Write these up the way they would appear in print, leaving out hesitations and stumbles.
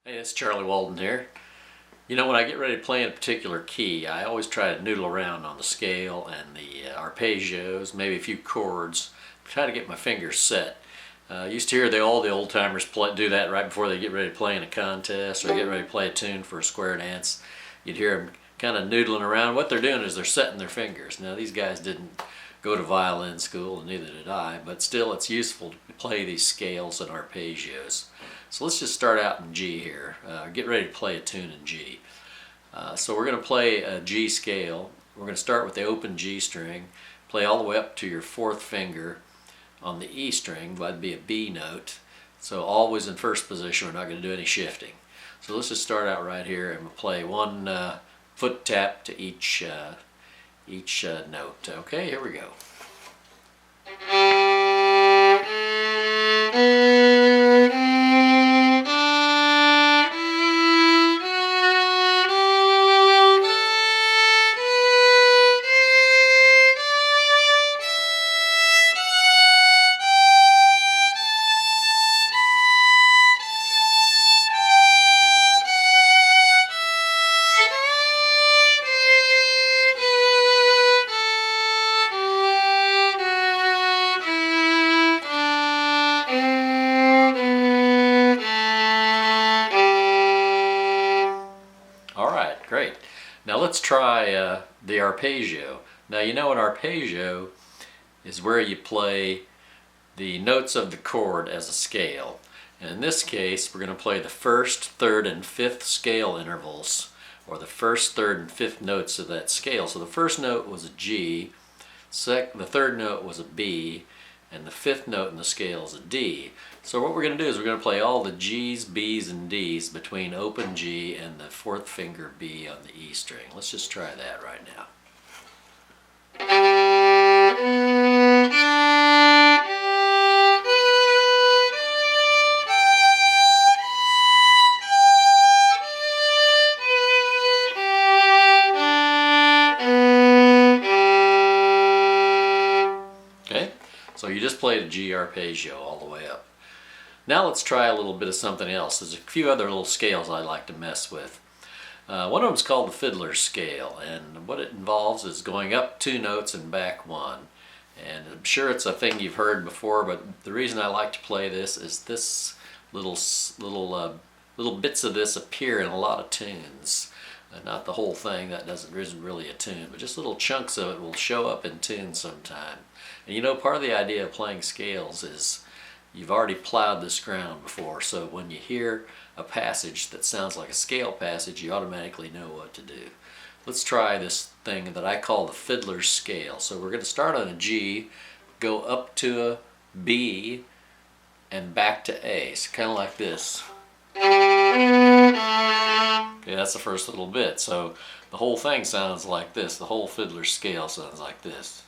Hey, it's Charlie Walden here. You know, when I get ready to play in a particular key, I always try to noodle around on the scale and the arpeggios, maybe a few chords, try to get my fingers set. I used to hear all the old timers do that right before they get ready to play in a contest or get ready to play a tune for a square dance. You'd hear them kind of noodling around. What they're doing is they're setting their fingers. Now, these guys didn't go to violin school, and neither did I, but still it's useful to play these scales and arpeggios. So let's just start out in G here. Get ready to play a tune in G. So we're going to play a G scale. We're going to start with the open G string, play all the way up to your fourth finger on the E string. That'd be a B note. So always in first position, we're not going to do any shifting. So let's just start out right here and we'll play one foot tap to each note. Okay, here we go. Alright, great. Now let's try the arpeggio. Now you know an arpeggio is where you play the notes of the chord as a scale. And in this case, we're going to play the first, third, and fifth scale intervals, or the first, third, and fifth notes of that scale. So the first note was a G, the third note was a B, and the fifth note in the scale is a D. So what we're going to do is we're going to play all the G's, B's, and D's between open G and the fourth finger B on the E string. Let's just try that right now. Okay, so you just played a G arpeggio all the way up. Now let's try a little bit of something else. There's a few other little scales I like to mess with. One of them is called the Fiddler Scale, and what it involves is going up two notes and back one. And I'm sure it's a thing you've heard before, but the reason I like to play this is this little bits of this appear in a lot of tunes. Not the whole thing, that isn't really a tune, but just little chunks of it will show up in tunes sometime. And you know, part of the idea of playing scales is you've already plowed this ground before, so when you hear a passage that sounds like a scale passage, you automatically know what to do. Let's try this thing that I call the Fiddler Scale. So we're going to start on a G, go up to a B, and back to A. So kind of like this. Okay, that's the first little bit. So the whole thing sounds like this. The whole Fiddler Scale sounds like this.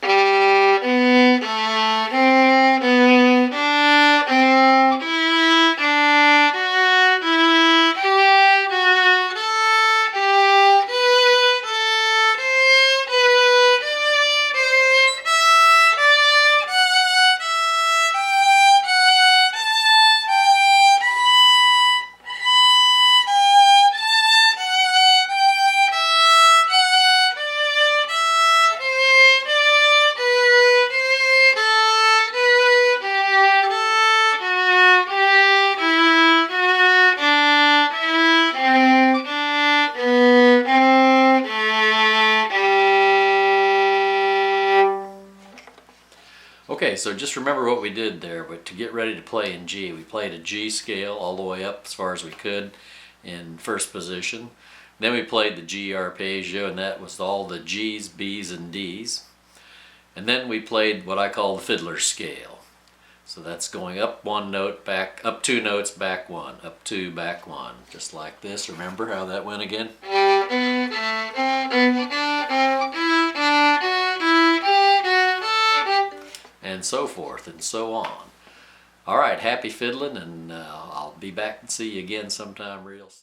Okay, so just remember what we did there, but to get ready to play in G, we played a G scale all the way up as far as we could in first position. Then we played the G arpeggio, and that was all the G's, B's, and D's. And then we played what I call the Fiddler Scale. So that's going up one note, back, up two notes, back one, up two, back one, just like this. Remember how that went again? And so forth and so on. All right, happy fiddling, and I'll be back and see you again sometime real soon.